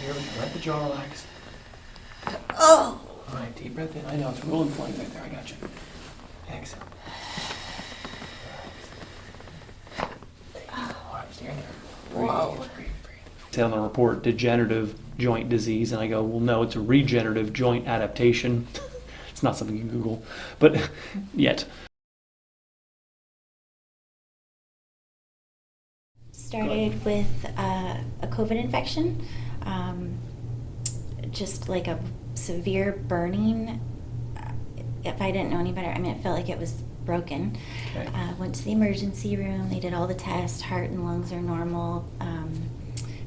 Here we go. Let the jaw relax. Oh! All right, deep breath in. I know it's real inflamed right there. I got you. Exhale. All right, stand there. Whoa. Breathe. Say on the report, degenerative joint disease, and I go, well, no, it's a regenerative joint adaptation. It's not something you can Google, but yet. Started with a COVID infection, just like a severe burning. If I didn't know any better, I mean, it felt like it was broken. Okay. Went to the emergency room. They did all the tests. Heart and lungs are normal.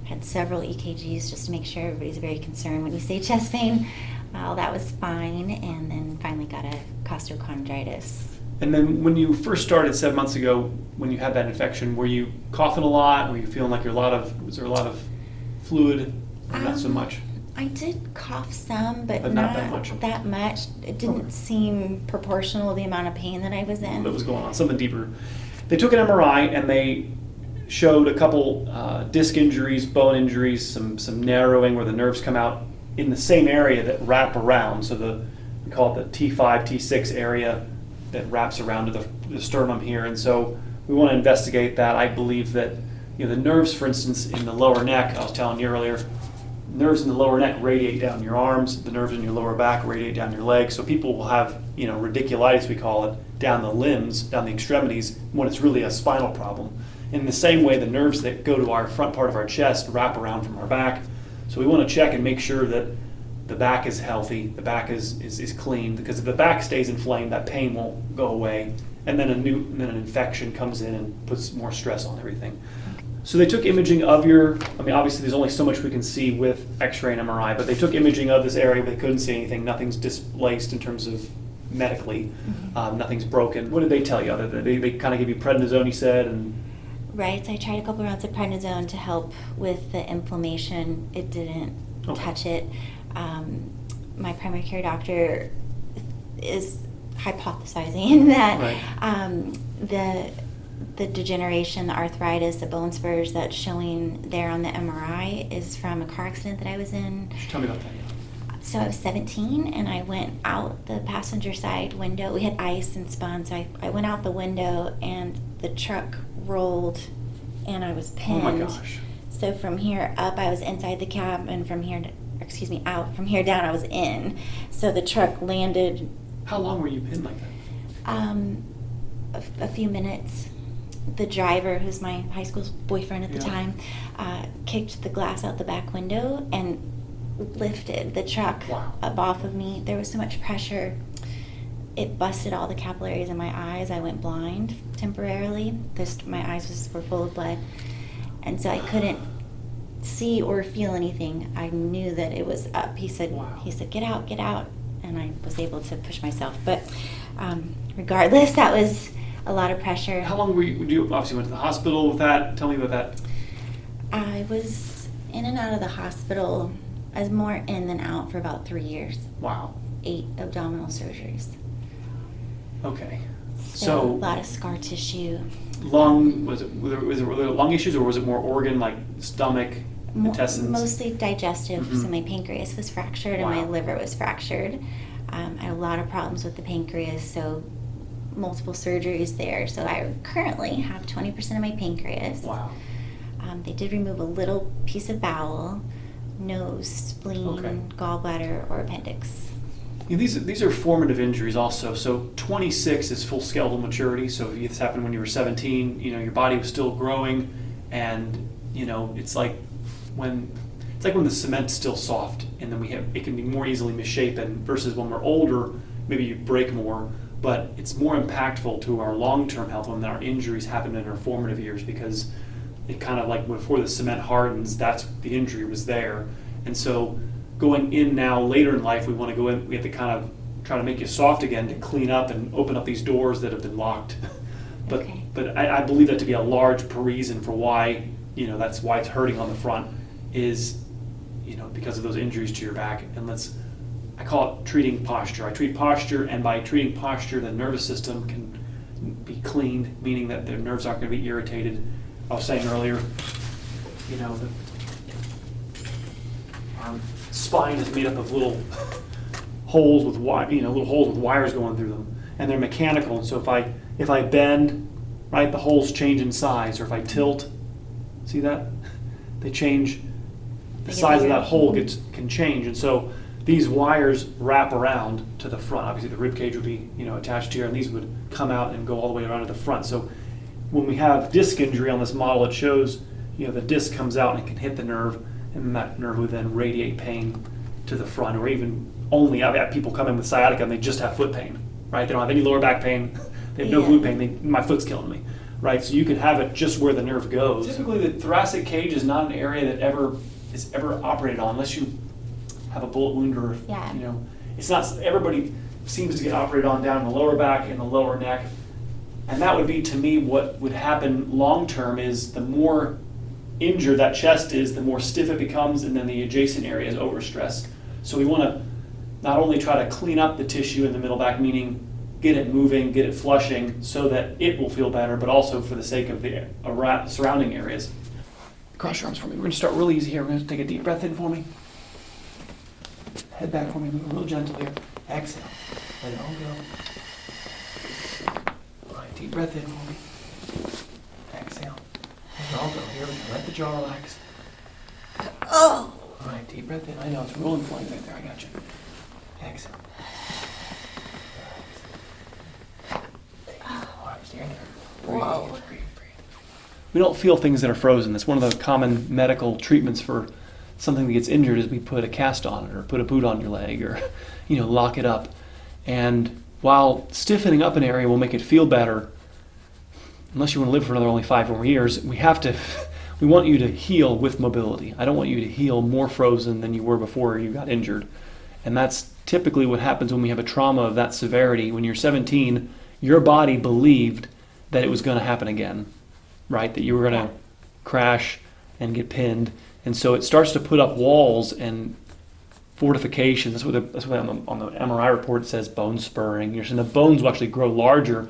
Had several EKGs just to make sure. Everybody's very concerned when you say chest pain. All that was fine, and then finally got a costochondritis. And then when you first started 7 months ago, when you had that infection, were you coughing a lot? Were you feeling like was there a lot of fluid? Or not so much? I did cough some, but not not that much. It didn't seem proportional to the amount of pain that I was in. That was going on, something deeper. They took an MRI and they showed a couple disc injuries, bone injuries, some narrowing where the nerves come out in the same area that wrap around. So we call it the T5, T6 area that wraps around to the sternum here. And so we want to investigate that. I believe that the nerves, for instance, in the lower neck, I was telling you earlier, nerves in the lower neck radiate down your arms, the nerves in your lower back radiate down your legs. So people will have, radiculitis, we call it, down the limbs, down the extremities, when it's really a spinal problem. In the same way, the nerves that go to our front part of our chest wrap around from our back. So we want to check and make sure that the back is healthy, the back is clean, because if the back stays inflamed, that pain won't go away, and then an infection comes in and puts more stress on everything. So they took imaging of obviously there's only so much we can see with X-ray and MRI, but they took imaging of this area, but they couldn't see anything. Nothing's displaced in terms of medically. Nothing's broken. What did they tell you other than they kind of give you prednisone, you said? Right, so I tried a couple rounds of prednisone to help with the inflammation. It didn't touch it. My primary care doctor is hypothesizing that the degeneration, the arthritis, the bone spurs that's showing there on the MRI is from a car accident that I was in. Tell me about that. So I was 17 and I went out the passenger side window. We had ice and spun, so I went out the window and the truck rolled and I was pinned. Oh my gosh. So from here up I was inside the cab, and from here out, from here down I was in. So the truck landed. How long were you pinned like that? A few minutes. The driver, who's my high school boyfriend at the time, kicked the glass out the back window and lifted the truck up off of me. There was so much pressure. It busted all the capillaries in my eyes. I went blind temporarily. My eyes were full of blood. And so I couldn't see or feel anything. I knew that it was up. He said, get out. And I was able to push myself. But regardless, that was a lot of pressure. How long you obviously went to the hospital with that? Tell me about that. I was in and out of the hospital. I was more in than out for about 3 years. Wow. 8 abdominal surgeries. Okay. So a lot of scar tissue. Lung, was it lung issues, or was it more organ, like stomach, intestines? Mostly digestive. So my pancreas was fractured and my liver was fractured. I had a lot of problems with the pancreas, so multiple surgeries there. So I currently have 20% of my pancreas. Wow. They did remove a little piece of bowel, nose, spleen, gallbladder, or appendix. These are formative injuries also. So 26 is full skeletal maturity. So if this happened when you were 17, your body was still growing, and it's like when the cement's still soft, and then it can be more easily misshapen versus when we're older, maybe you break more, but it's more impactful to our long-term health when our injuries happen in our formative years, because it kind of like before the cement hardens, that's the injury was there. And so going in now later in life, we want to go in, we have to kind of try to make you soft again to clean up and open up these doors that have been locked. But I believe that to be a large reason for why, that's why it's hurting on the front is, because of those injuries to your back. And I call it treating posture. I treat posture, and by treating posture, the nervous system can be cleaned, meaning that the nerves aren't going to be irritated. I was saying earlier, our spine is made up of little holes with little holes with wires going through them, and they're mechanical. And so if I bend, right, the holes change in size, or if I tilt, see that? They change. The size of that hole can change, and so these wires wrap around to the front. Obviously, the rib cage would be attached here, and these would come out and go all the way around to the front. So when we have disc injury on this model, it shows the disc comes out and it can hit the nerve, and that nerve would then radiate pain to the front, or even only. I've had people come in with sciatica and they just have foot pain, right? They don't have any lower back pain. They have no glute pain. My foot's killing me, right? So you can have it just where the nerve goes. Typically, the thoracic cage is not an area that is ever operated on unless you have a bullet wound, or it's not. Everybody seems to get operated on down in the lower back and the lower neck, and that would be, to me, what would happen long term is the more injured that chest is, the more stiff it becomes, and then the adjacent area is overstressed. So we want to not only try to clean up the tissue in the middle back, meaning get it moving, get it flushing, so that it will feel better, but also for the sake of the surrounding areas. Cross your arms for me. We're going to start really easy here. We're going to take a deep breath in for me. Head back for me. Move real gentle here. Exhale. Let it all go. All right, deep breath in for me. Exhale. Let it all go. Here we go. Let the jaw relax. Oh! All right, deep breath in. I know it's rolling flying right there. I got you. Exhale. All right, stay there. Whoa. Breathe. We don't feel things that are frozen. That's one of the common medical treatments for something that gets injured is we put a cast on it, or put a boot on your leg, or lock it up. And while stiffening up an area will make it feel better, unless you want to live for another only 5 more years, we want you to heal with mobility. I don't want you to heal more frozen than you were before you got injured. And that's typically what happens when we have a trauma of that severity. When you're 17, your body believed that it was going to happen again, right? That you were going to crash and get pinned. And so it starts to put up walls and fortifications. That's what on the MRI report it says bone spurring. You're saying the bones will actually grow larger,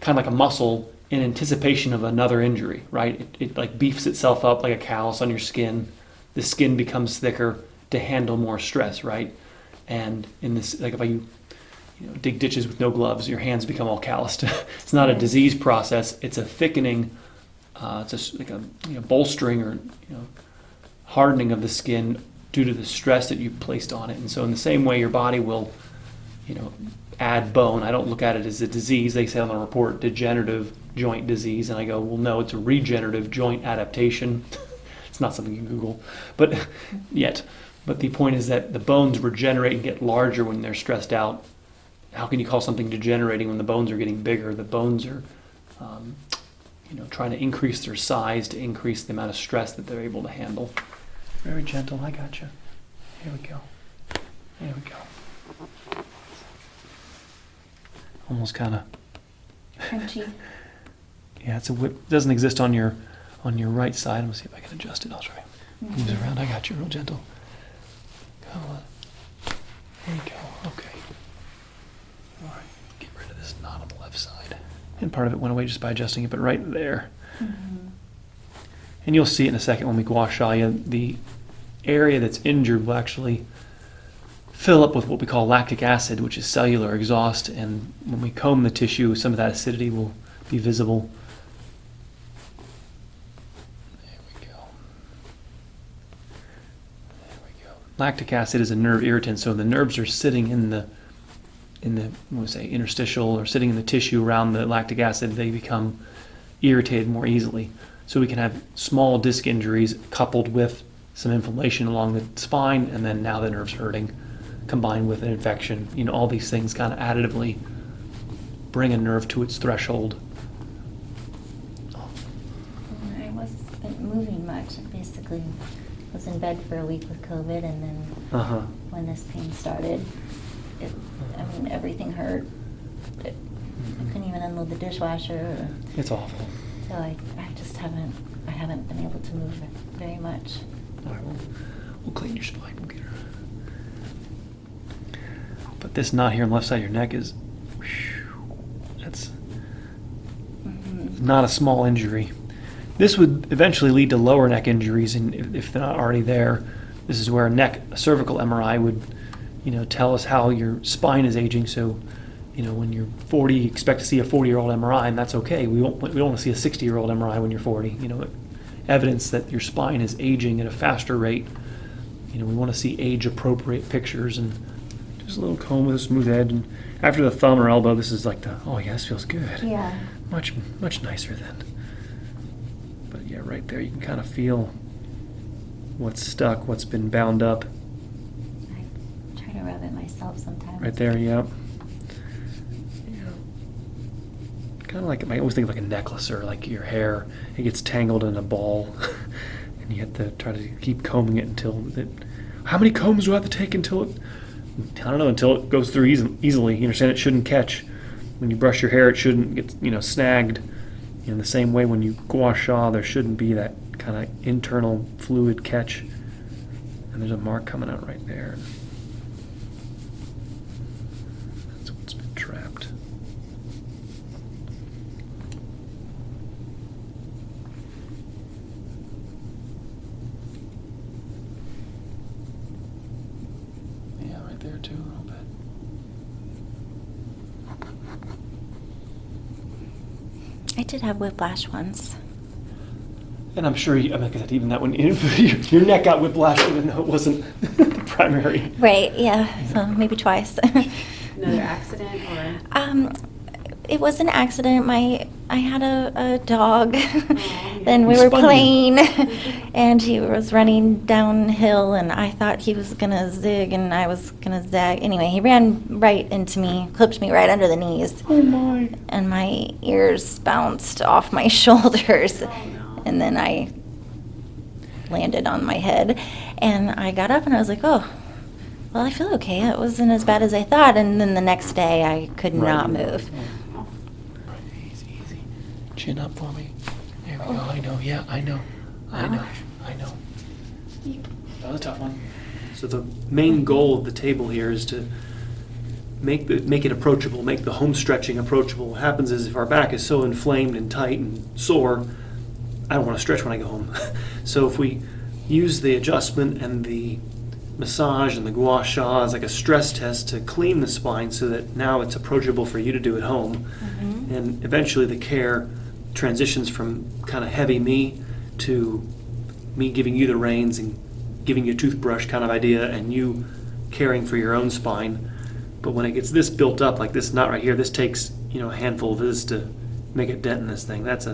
kind of like a muscle, in anticipation of another injury, right? It like beefs itself up like a callus on your skin. The skin becomes thicker to handle more stress, right? And in this, like if you dig ditches with no gloves, your hands become all calloused. It's not a disease process. It's a thickening. It's just like a bolstering or hardening of the skin due to the stress that you placed on it. And so in the same way, your body will, add bone. I don't look at it as a disease. They say on the report, degenerative joint disease. And I go, well, no, it's a regenerative joint adaptation. It's not something you can Google, but yet. But the point is that the bones regenerate and get larger when they're stressed out. How can you call something degenerating when the bones are getting bigger? The bones are, trying to increase their size to increase the amount of stress that they're able to handle. Very gentle. I got you. Here we go. There we go. Almost kind of crunchy. Yeah, it's a whip. It doesn't exist on your right side. I'm gonna see if I can adjust it. I'll try. Move it around. I got you. Real gentle. Come on. There you go. Okay. All right. Get rid of this knot on the left side. And part of it went away just by adjusting it, but right there. Mm-hmm. And you'll see it in a second when we gua sha you. The area that's injured will actually fill up with what we call lactic acid, which is cellular exhaust. And when we comb the tissue, some of that acidity will be visible. There we go. There we go. Lactic acid is a nerve irritant, so the nerves are sitting in the interstitial, or sitting in the tissue around the lactic acid. They become irritated more easily. So we can have small disc injuries coupled with some inflammation along the spine, and then now the nerve's hurting, combined with an infection. All these things kind of additively bring a nerve to its threshold. I wasn't moving much. I basically was in bed for a week with COVID, and then when this pain started, everything hurt. I couldn't even unload the dishwasher. It's awful. So I haven't been able to move very much. All right, we'll clean your spine. We'll get her. But this knot here on the left side of your neck is, that's not a small injury. This would eventually lead to lower neck injuries, and if they're not already there. this is where a cervical MRI would, tell us how your spine is aging. So, when you're 40, you expect to see a 40-year-old MRI, and that's okay. We don't want to see a 60-year-old MRI when you're 40. Evidence that your spine is aging at a faster rate. We want to see age-appropriate pictures, and just a little comb with a smooth edge. And after the thumb or elbow, this is like oh yeah, this feels good. Yeah. Much nicer then. But yeah, right there, you can kind of feel what's stuck, what's been bound up. I try to rub it myself sometimes. Right there, yep. Kind of like, I always think of like a necklace, or like your hair, it gets tangled in a ball, and you have to try to keep combing it how many combs do I have to take until it goes through easily. You understand, it shouldn't catch. When you brush your hair, it shouldn't get, snagged. In the same way, when you gua sha, there shouldn't be that kind of internal fluid catch. And there's a mark coming out right there. That's what's been trapped. There too, a little bit. I did have whiplash once. And I'm sure, even that one, your neck got whiplash even though it wasn't the primary. Right, yeah, so maybe twice. Another accident or? It was an accident. I had a dog, Oh, and we He were spun you. playing, and he was running downhill, and I thought he was gonna zig, and I was gonna zag. Anyway, he ran right into me, clipped me right under the knees, Oh my. and my ears bounced off my shoulders, Oh, no. and then I landed on my head, and I got up, and I was like, oh. Well, I feel okay. It wasn't as bad as I thought, and then the next day I could not move. Right, easy. Chin up for me. There we go. I know. Yeah, I know. I know. That was a tough one. So the main goal of the table here is to make it approachable, make the home stretching approachable. What happens is if our back is so inflamed and tight and sore, I don't want to stretch when I go home. So if we use the adjustment and the massage and the gua sha as like a stress test to clean the spine so that now it's approachable for you to do at home. Mm-hmm. And eventually the care transitions from kind of heavy me to me giving you the reins and giving you a toothbrush kind of idea and you caring for your own spine. But when it gets this built up, like this knot right here, this takes, a handful of this to make a dent in this thing. That's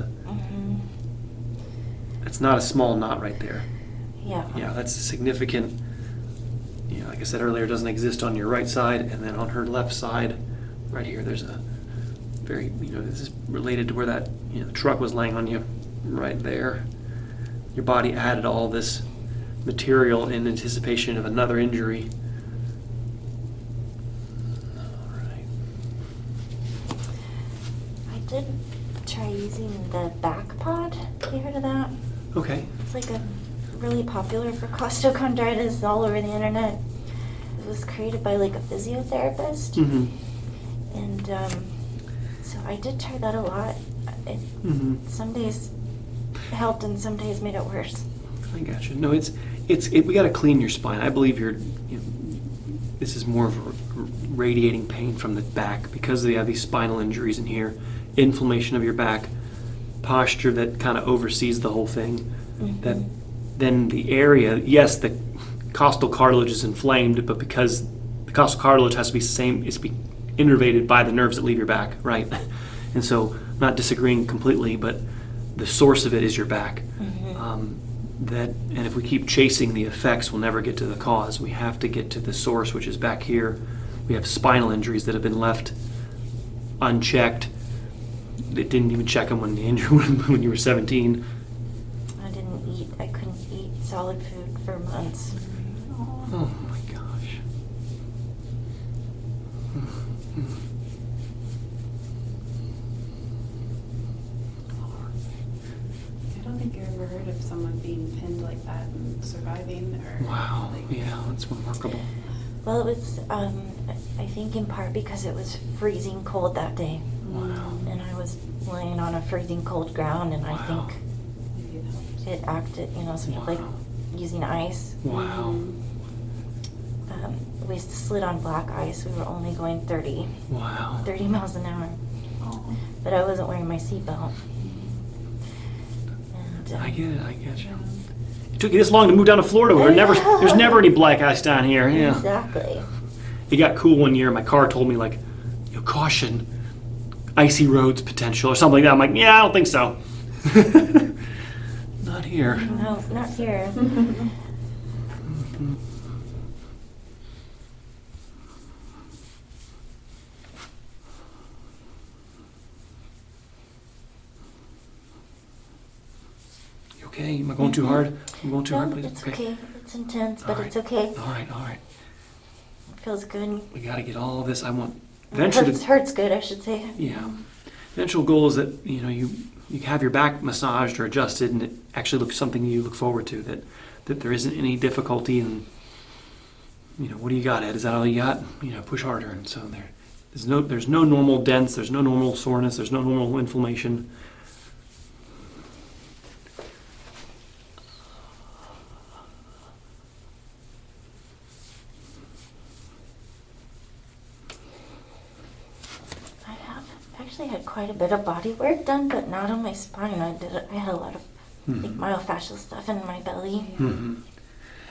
not a small knot right there. Yeah. Yeah, that's a significant. Like I said earlier, it doesn't exist on your right side, and then on her left side, right here, there's a very, this is related to where that, truck was laying on you, right there. Your body added all this material in anticipation of another injury. All right. I did try using the back pod. Have you heard of that? Okay. It's like a really popular for costochondritis all over the internet. It was created by like a physiotherapist, Mm-hmm. and so I did try that a lot. It some days helped and some days made it worse. I gotcha. No, we got to clean your spine. I believe this is more of a radiating pain from the back because they have these spinal injuries in here, inflammation of your back, posture that kind of oversees the whole thing. That then the area, yes, the costal cartilage is inflamed, but because the costal cartilage has to be innervated by the nerves that leave your back, right? And so, I'm not disagreeing completely, but the source of it is your back. And if we keep chasing the effects, we'll never get to the cause. We have to get to the source, which is back here. We have spinal injuries that have been left unchecked. They didn't even check them when you were 17. I didn't eat. I couldn't eat solid food for months. Oh my gosh. I don't think I've ever heard of someone being pinned like that and surviving. Wow. Yeah, that's remarkable. Well, it was, I think in part because it was freezing cold that day. Wow. And I was laying on a freezing cold ground, and I Wow. think it acted, sort of like using ice. Wow. We slid on black ice. We were only going 30 Wow. miles an hour. Oh. But I wasn't wearing my seatbelt. And, I get it. I get you. It took you this long to move down to Florida. Where there's never any black ice down here. Yeah. Exactly. It got cool one year. My car told me like, caution, icy roads potential or something like that. I'm like, yeah, I don't think so. Not here. No, not here. You okay? Am I going too hard? I'm going too hard, please? It's okay. It's intense, but All it's right. okay. All right. It feels good. We got to get all of this. I want Hurts good, I should say. Yeah. Eventual goal is that you have your back massaged or adjusted, and it actually looks something you look forward to. That there isn't any difficulty, and what do you got, Ed? Is that all you got? Push harder. And so there's no normal dents. There's no normal soreness. There's no normal inflammation. I had quite a bit of body work done, but not on my spine. I had a lot of myofascial stuff in my belly. Mm-hmm.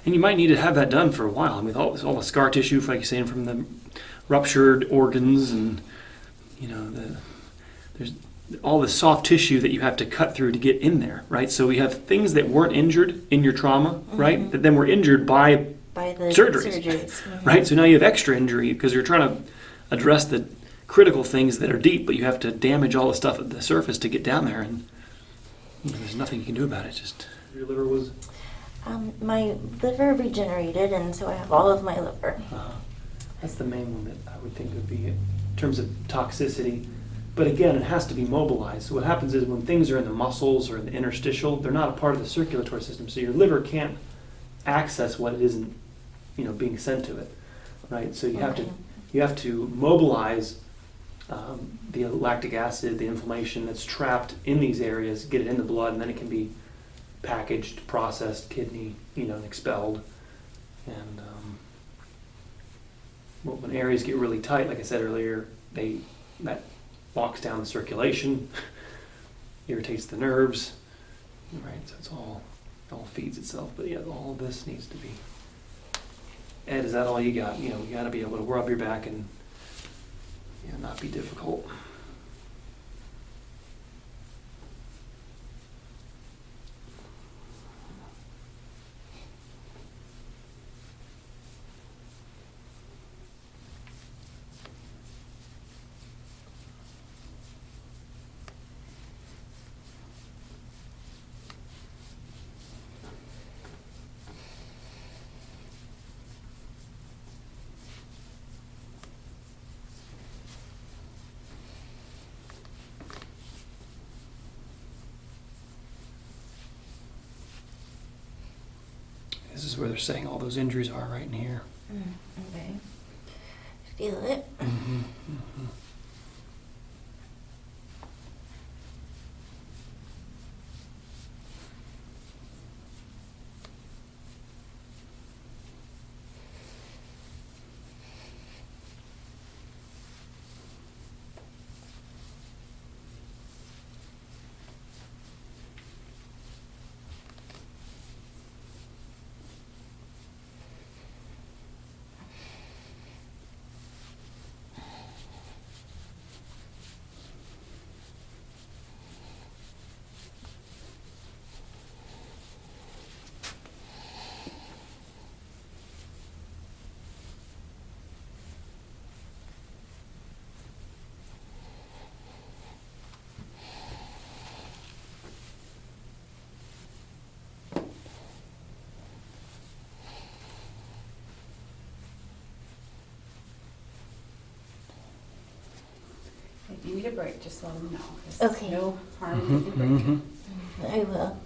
And you might need to have that done for a while. I mean, all the scar tissue, like you're saying, from the ruptured organs, and there's all the soft tissue that you have to cut through to get in there, right? So we have things that weren't injured in your trauma, right? That then were injured by the surgeries. Mm-hmm. Right? So now you have extra injury because you're trying to address the critical things that are deep, but you have to damage all the stuff at the surface to get down there, and there's nothing you can do about it. Just your liver was. My liver regenerated, and so I have all of my liver. That's the main one that I would think would be in terms of toxicity. But again, it has to be mobilized. So what happens is when things are in the muscles or in the interstitial, they're not a part of the circulatory system. So your liver can't access what it isn't, being sent to it, right? So you have to mobilize the lactic acid, the inflammation that's trapped in these areas, get it in the blood, and then it can be packaged, processed, kidney, and expelled. And when areas get really tight, like I said earlier, that locks down the circulation, irritates the nerves, right? So it's all feeds itself. But yeah, all of this needs to be. Ed, is that all you got? You got to be able to rub your back and not be difficult. This is where they're saying all those injuries are, right in here. Okay. Feel it. Mm-hmm. Mm-hmm. If you need a break, just let them know. Okay. No harm in a break. Mm-hmm. I will.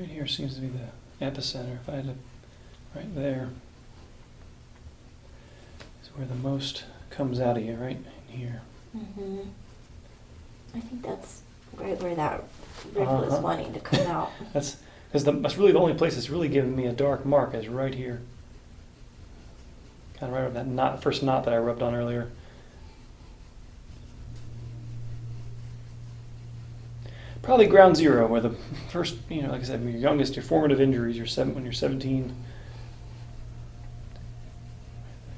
Right here seems to be the epicenter. If I had to, right there is where the most comes out of you, right in here. Mm-hmm. I think that's right where that rib was wanting to come out. That's really the only place that's really giving me a dark mark is right here. Kind of right over that knot, first knot that I rubbed on earlier. Probably ground zero, where the first, like I said, your youngest, your formative injuries, when you're 17.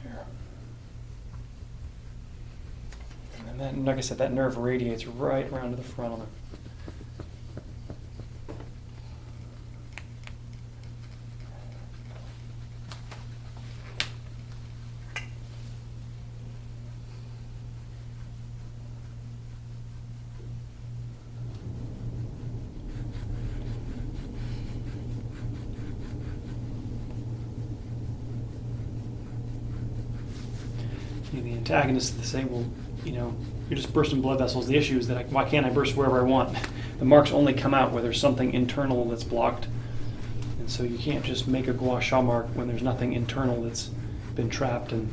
There. And then, like I said, that nerve radiates right around to the front of it. The antagonists, they say, well, you're just bursting blood vessels. The issue is that why can't I burst wherever I want? The marks only come out where there's something internal that's blocked. And so you can't just make a gua sha mark when there's nothing internal that's been trapped and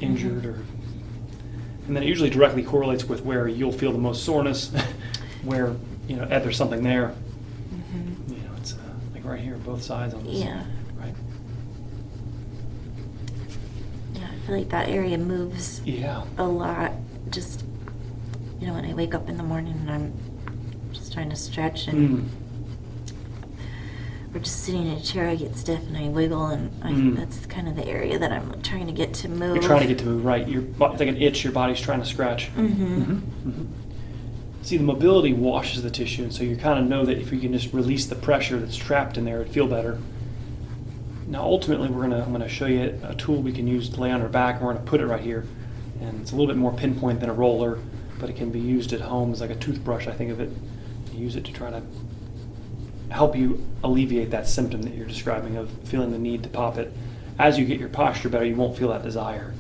injured. And then it usually directly correlates with where you'll feel the most soreness, where, there's something there. Mm-hmm. It's like right here, both sides on this. Yeah. Right. I feel like that area moves a lot. Just, when I wake up in the morning and I'm just trying to stretch and or just sitting in a chair, I get stiff and I wiggle, and that's kind of the area that I'm trying to get to move. You're trying to get to move, right. It's like an itch your body's trying to scratch. See, the mobility washes the tissue, and so you kind of know that if you can just release the pressure that's trapped in there, it'd feel better. Now, ultimately, I'm going to show you a tool we can use to lay on our back, and we're going to put it right here. And it's a little bit more pinpoint than a roller, but it can be used at home as like a toothbrush, I think of it. You use it to try to help you alleviate that symptom that you're describing of feeling the need to pop it. As you get your posture better, you won't feel that desire.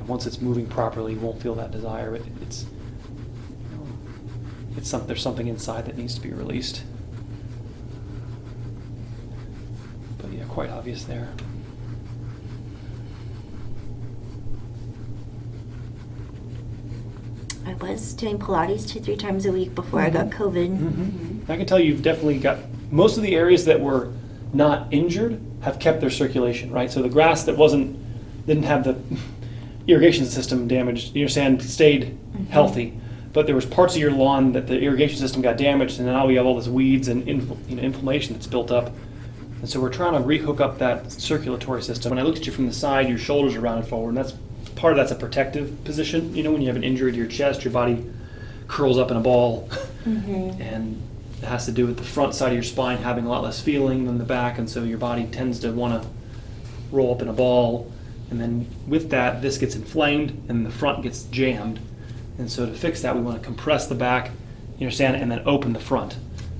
Once it's moving properly, you won't feel that desire. But there's something inside that needs to be released. Quite obvious there. I was doing Pilates 2-3 times a week before I got COVID. I can tell you've definitely got most of the areas that were not injured have kept their circulation, right? So the grass that didn't have the irrigation system damaged, stayed healthy. But there was parts of your lawn that the irrigation system got damaged, and now we have all this weeds and inflammation that's built up. And so we're trying to rehook up that circulatory system. When I looked at you from the side, your shoulders are rounded forward, and that's a protective position. When you have an injury to your chest, your body curls up in a ball, and it has to do with the front side of your spine having a lot less feeling than the back, and so your body tends to want to roll up in a ball. And then with that, this gets inflamed, and the front gets jammed. And so to fix that, we want to compress the back, and then open the front.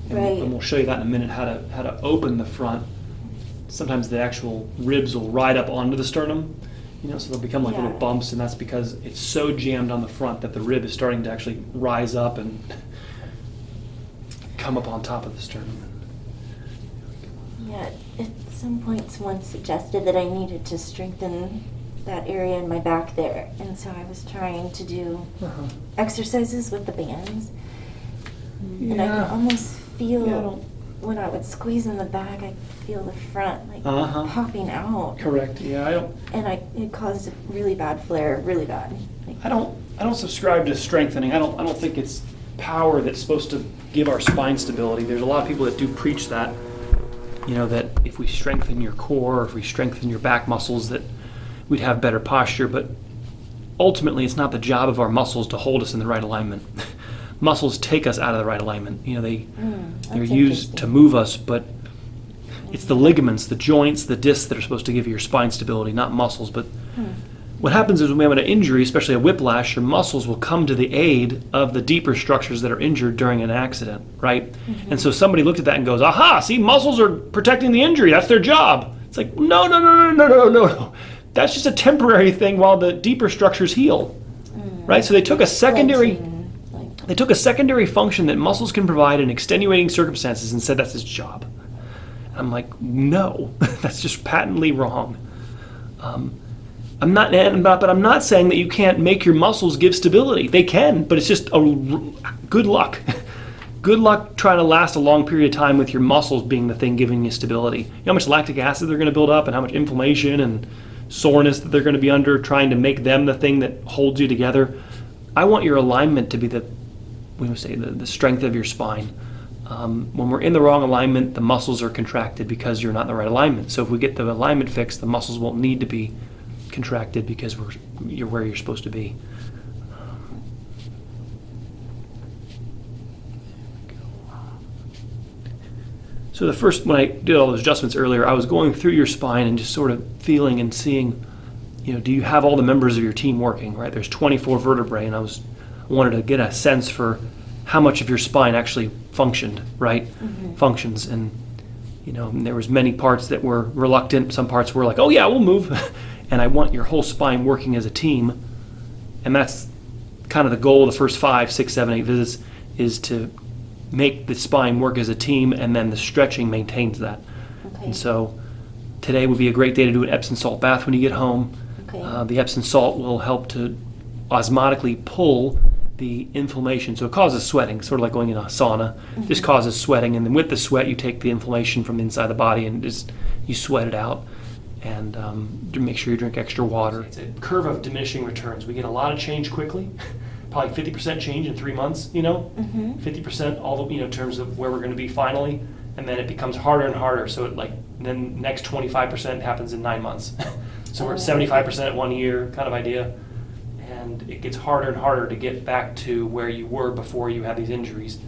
And we'll show you that in a minute, how to open the front. Sometimes the actual ribs will ride up onto the sternum, so they'll become like little bumps, and that's because it's so jammed on the front that the rib is starting to actually rise up and come up on top of the sternum. Yeah, at some point someone suggested that I needed to strengthen that area in my back there, and so I was trying to do exercises with the bands, and I could almost feel when I would squeeze in the back, I feel the front popping out. Correct. Yeah, it caused a really bad flare, really bad. I don't subscribe to strengthening. I don't think it's power that's supposed to give our spine stability. There's a lot of people that do preach that, that if we strengthen your core, or if we strengthen your back muscles, that we'd have better posture. But ultimately, it's not the job of our muscles to hold us in the right alignment. Muscles take us out of the right alignment. They're used to move us, but it's the ligaments, the joints, the discs that are supposed to give you your spine stability, not muscles. But what happens is when we have an injury, especially a whiplash, your muscles will come to the aid of the deeper structures that are injured during an accident, right? And so somebody looked at that and goes, aha, see, muscles are protecting the injury. That's their job. It's like, no. That's just a temporary thing while the deeper structures heal, right? So they took a secondary... They took a secondary function that muscles can provide in extenuating circumstances and said that's its job. I'm like, no, that's just patently wrong. I'm not saying that you can't make your muscles give stability. They can, but it's just good luck. Good luck trying to last a long period of time with your muscles being the thing giving you stability. You know how much lactic acid they're going to build up and how much inflammation and soreness that they're going to be under trying to make them the thing that holds you together. I want your alignment to be the strength of your spine. When we're in the wrong alignment, the muscles are contracted because you're not in the right alignment. So if we get the alignment fixed, the muscles won't need to be contracted because you're where you're supposed to be. So when I did all those adjustments earlier, I was going through your spine and just sort of feeling and seeing, do you have all the members of your team working, right? There's 24 vertebrae, and I wanted to get a sense for how much of your spine actually functioned, right? Mm-hmm. Functions. And, and there was many parts that were reluctant. Some parts were like, oh yeah, we'll move. And I want your whole spine working as a team. And that's kind of the goal of the first 5, 6, 7, 8 visits, is to make the spine work as a team, and then the stretching maintains that. Okay. And so today would be a great day to do an Epsom salt bath when you get home. Okay. The Epsom salt will help to osmotically pull the inflammation. So it causes sweating, sort of like going in a sauna. Mm-hmm. Just causes sweating, and then with the sweat you take the inflammation from inside the body and you sweat it out. And make sure you drink extra water. It's a curve of diminishing returns. We get a lot of change quickly. Probably 50% change in 3 months, mm-hmm. 50% all the, in terms of where we're going to be finally, and then it becomes harder and harder. So then next 25% happens in 9 months. So we're at 75% at 1 year kind of idea, and it gets harder and harder to get back to where you were before you had these injuries.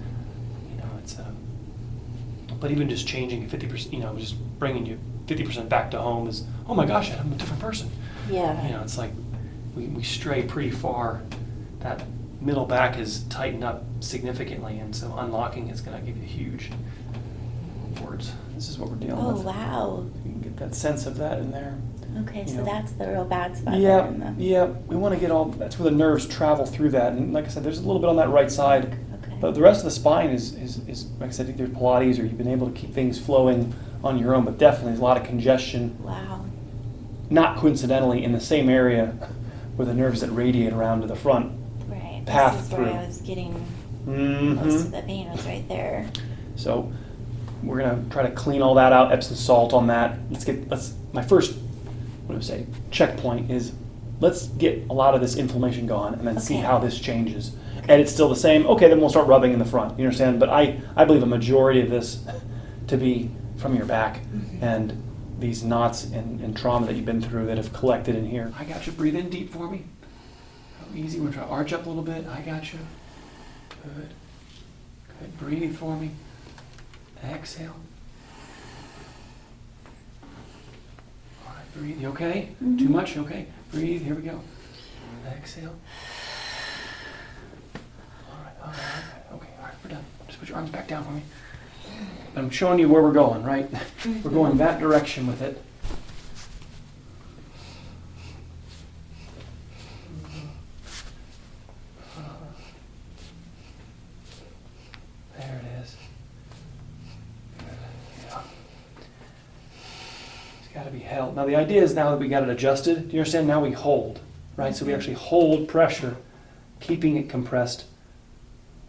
But even just changing 50%, just bringing you 50% back to home is, oh my gosh, I'm a different person. Yeah. It's like we stray pretty far. That middle back is tightened up significantly, and so unlocking is going to give you huge rewards. This is what we're dealing with. Oh, wow. You can get that sense of that in there. Okay, so that's the real bad spot. Yeah. We want to get that's where the nerves travel through that. And like I said, there's a little bit on that right side. Okay. But the rest of the spine is like I said, either Pilates or you've been able to keep things flowing on your own, but definitely there's a lot of congestion. Wow. Not coincidentally in the same area where the nerves that radiate around to the front. Path this is through. Where I was getting Mm-hmm. most of the pain was right there. So we're gonna try to clean all that out. Epsom salt on that. My first, checkpoint is let's get a lot of this inflammation gone, and then see how this changes. Okay. And it's still the same. Okay, then we'll start rubbing in the front. You understand? But I believe a majority of this to be from your back, mm-hmm. and these knots and trauma that you've been through that have collected in here. I got you. Breathe in deep for me. Easy. We're going to try to arch up a little bit. I got you. Good. Good. Breathe for me. Exhale. All right, breathe. You okay? Mm-hmm. Too much? Okay. Breathe. Here we go. Exhale. All right. Okay. All right. We're done. Just put your arms back down for me. I'm showing you where we're going, right? Mm-hmm. We're going that direction with it. There it is. Yeah. It's got to be held. Now the idea is now that we got it adjusted, do you understand? Now we hold, right? So we actually hold pressure, keeping it compressed.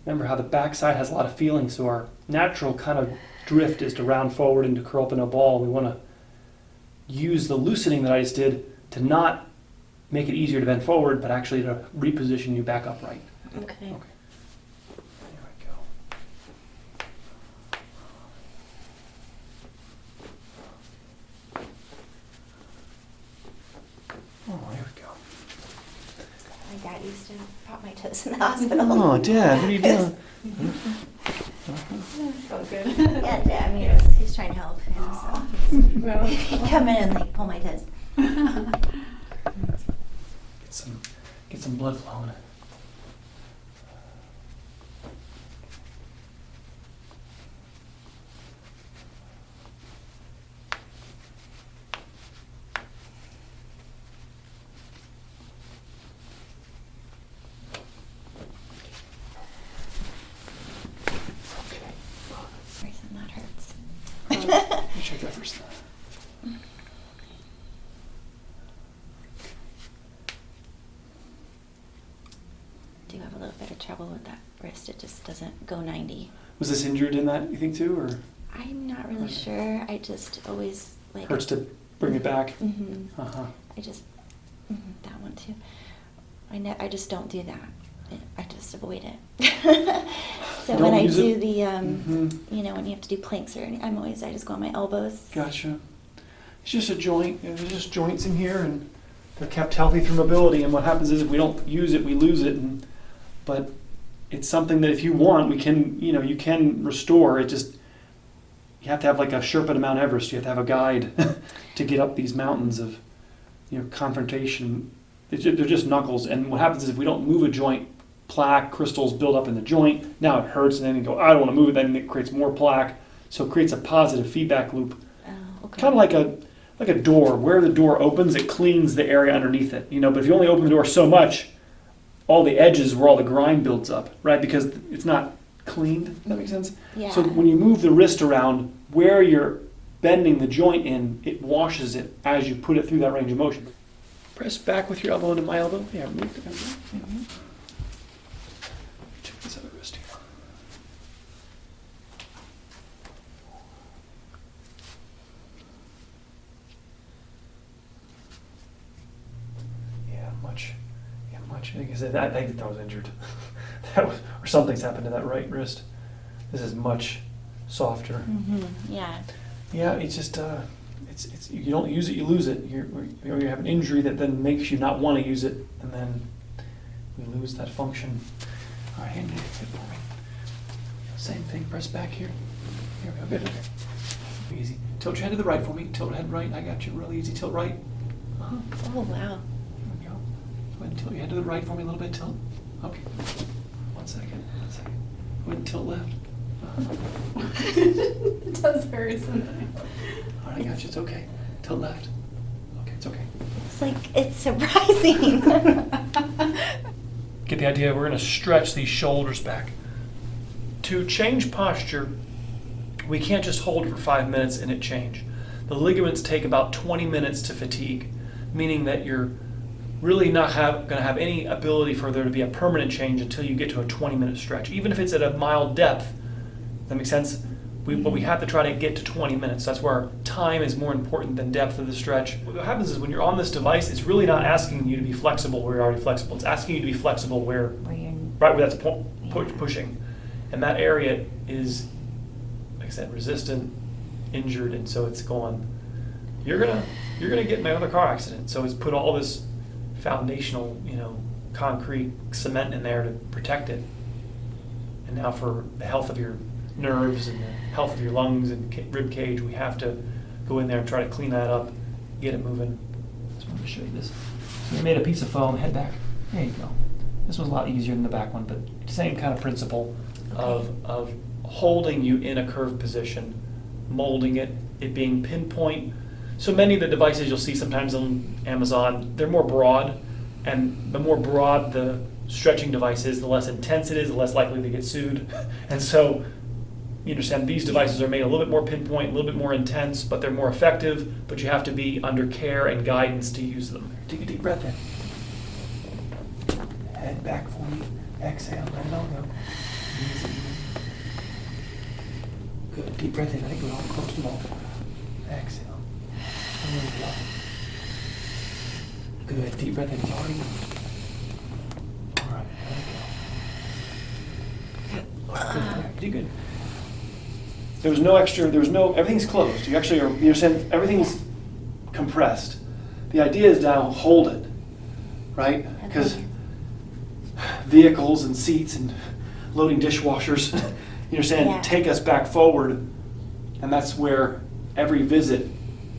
Remember how the backside has a lot of feeling, so our natural kind of drift is to round forward and to curl up in a ball. We want to use the loosening that I just did to not make it easier to bend forward, but actually to reposition you back upright. Okay. There we go. Oh, here we go. My dad used to pop my toes in the hospital. Oh, Dad, what are you doing? Oh, good. Yeah, Dad, I mean, he's trying to help. So he'd come in and pull my toes. Get some blood flowing. check that first. Do have a little bit of trouble with that wrist. It just doesn't go 90. Was this injured in that, you think, too, or? I'm not really sure. I just always like... Hurts to bring it back? Mm-hmm. Uh-huh. I just... that one, too. I just don't do that. I just avoid it. So Don't when I use do it? the, Mhm. when you have to do planks or anything, I just go on my elbows. Gotcha. It's just a joint. There's just joints in here, and they're kept healthy through mobility. And what happens is if we don't use it, we lose it. But it's something that if you want, we can, you can restore. It just, you have to have like a Sherpa to Mount Everest. You have to have a guide to get up these mountains of, confrontation. They're just knuckles. And what happens is if we don't move a joint, plaque, crystals build up in the joint. Now it hurts, and then you go, I don't want to move it. Then it creates more plaque. So it creates a positive feedback loop. Oh, okay. Kind of like a door. Where the door opens, it cleans the area underneath it. But if you only open the door so much, all the edges where all the grime builds up, right? Because it's not cleaned. Does that make sense? Yeah. So when you move the wrist around, where you're bending the joint in, it washes it as you put it through that range of motion. Press back with your elbow into my elbow. Yeah, move the elbow. Mm-hmm. Check this other wrist here. Much. Like I said, I think that was injured. Or something's happened to that right wrist. This is much softer. Mm-hmm. Yeah. Yeah, it's just it's you don't use it, you lose it. You have an injury that then makes you not want to use it, and then we lose that function. All right, hand it for me. Same thing. Press back here. Here we go. Good. Okay. Easy. Tilt your head to the right for me. Tilt head right. I got you. Really easy. Tilt right. Uh-huh. Oh, wow. There we go. Go ahead and tilt your head to the right for me a little bit. Tilt. Okay. 1 second. 1 second. Go ahead and tilt left. It does hurt sometimes. All right, I got you. It's okay. Tilt left. Okay, it's okay. It's surprising. Get the idea. We're going to stretch these shoulders back. To change posture, we can't just hold it for 5 minutes and it change. The ligaments take about 20 minutes to fatigue, meaning that you're really not going to have any ability for there to be a permanent change until you get to a 20-minute stretch, even if it's at a mild depth. Does that make sense? But we have to try to get to 20 minutes. That's where time is more important than depth of the stretch. What happens is when you're on this device, it's really not asking you to be flexible where you're already flexible. It's asking you to be flexible where that's pushing. And that area is, like I said, resistant, injured, and so it's going, you're gonna get in another car accident. So it's put all this foundational, concrete cement in there to protect it. And now for the health of your nerves and the health of your lungs and rib cage, we have to go in there and try to clean that up, get it moving. I just wanted to show you this. So we made a piece of foam, head back. There you go. This one's a lot easier than the back one, but same kind of principle of holding you in a curved position, molding it, it being pinpoint. So many of the devices you'll see sometimes on Amazon, they're more broad, and the more broad the stretching device is, the less intense it is, the less likely to get sued. And so you understand these devices are made a little bit more pinpoint, a little bit more intense, but they're more effective, but you have to be under care and guidance to use them. Take a deep breath in. Head back for me. Exhale, let it all go. Easy. Good. Deep breath in. I think we're all close to the wall. Exhale. There we go. Good. Deep breath in. Already. All right. Let it go. Good. You did good. Everything's closed. You actually are, you're saying everything's compressed. The idea is now hold it, right? Because vehicles and seats and loading dishwashers, you're saying take us back forward. And that's where every visit,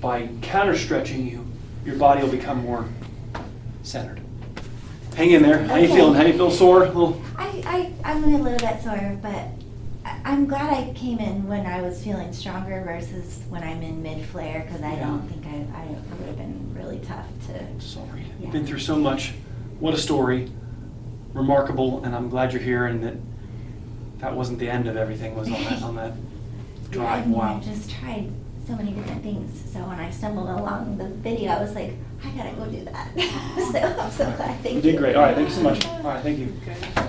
by counter stretching you, your body will become more centered. Hang in there. How you feeling? How you feel sore? I'm a little bit sore, but I'm glad I came in when I was feeling stronger versus when I'm in mid-flare, because I don't think it would have been really tough to... Sorry. You've been through so much. What a story. Remarkable, and I'm glad you're here, and that wasn't the end of everything, was on that drive. I just tried so many different things. So when I stumbled along the video, I was like, I gotta go do that. So I'm so glad. Thank You you. did great. All right, thank you so much. All right, thank you. Good.